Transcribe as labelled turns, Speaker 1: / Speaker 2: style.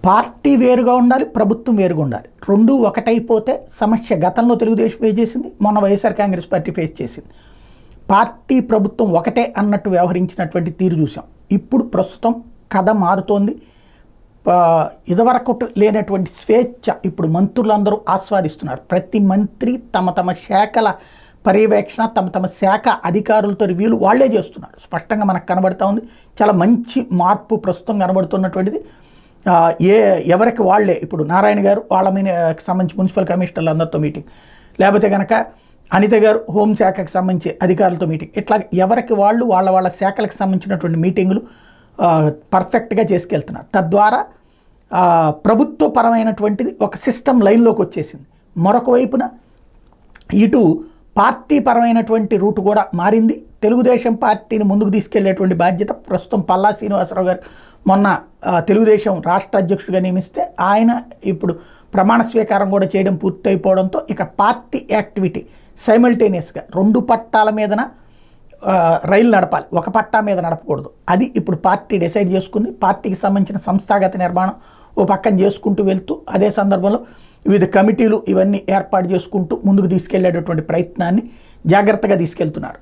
Speaker 1: Party వేరుగా ఉండాలి, ప్రభుత్వం వేరుగా ఉండాలి. రెండు ఒకటైపోతే సమస్య గతంలో తెలుగుదేశం ఫేస్ చేసింది, మొన్న వైఎస్ఆర్ కాంగ్రెస్ పార్టీ ఫేస్ చేసింది. పార్టీ ప్రభుత్వం ఒకటే అన్నట్టు వ్యవహరించినటువంటి తీరు చూసాం. ఇప్పుడు ప్రస్తుతం కథ మారుతోంది. ఇదివరకు లేనటువంటి స్వేచ్ఛ ఇప్పుడు మంత్రులందరూ ఆస్వాదిస్తున్నారు. ప్రతి మంత్రి తమ తమ శాఖల పర్యవేక్షణ, తమ తమ శాఖ అధికారులతో రివ్యూలు వాళ్లే చేస్తున్నారు. స్పష్టంగా మనకు కనబడుతూ ఉంది. చాలా మంచి మార్పు ప్రస్తుతం కనబడుతున్నటువంటిది. ఎవరికి వాళ్లే ఇప్పుడు నారాయణ గారు వాళ్ళ సంబంధించి మున్సిపల్ కమిషనర్లు అందరితో మీటింగ్, లేకపోతే కనుక అనిత గారు హోంశాఖకు సంబంధించి అధికారులతో మీటింగ్, ఇట్లా ఎవరికి వాళ్ళు వాళ్ళ శాఖలకు సంబంధించినటువంటి మీటింగులు పర్ఫెక్ట్గా చేసుకెళ్తున్నారు. తద్వారా ప్రభుత్వపరమైనటువంటిది ఒక సిస్టమ్ లైన్లోకి వచ్చేసింది. మరొక వైపున ఇటు పార్టీ పరమైనటువంటి రూటు కూడా మారింది. తెలుగుదేశం పార్టీని ముందుకు తీసుకెళ్లేటువంటి బాధ్యత ప్రస్తుతం పల్లా శ్రీనివాసరావు గారు మొన్న తెలుగుదేశం రాష్ట్ర అధ్యక్షుడిగా నియమిస్తే ఆయన ఇప్పుడు ప్రమాణ స్వీకారం కూడా చేయడం పూర్తయిపోవడంతో ఇక పార్టీ యాక్టివిటీ సైమల్టేనియస్గా రెండు పట్టాల మీదన రైలు నడపాలి, ఒక పట్టా మీద నడపకూడదు. అది ఇప్పుడు పార్టీ డిసైడ్ చేసుకుంది. పార్టీకి సంబంధించిన సంస్థాగత నిర్మాణం ఓ పక్కన చేసుకుంటూ వెళ్తూ అదే సందర్భంలో వివిధ కమిటీలు ఇవన్నీ ఏర్పాటు చేసుకుంటూ ముందుకు తీసుకెళ్లేటటువంటి ప్రయత్నాన్ని జాగ్రత్తగా తీసుకెళ్తున్నారు.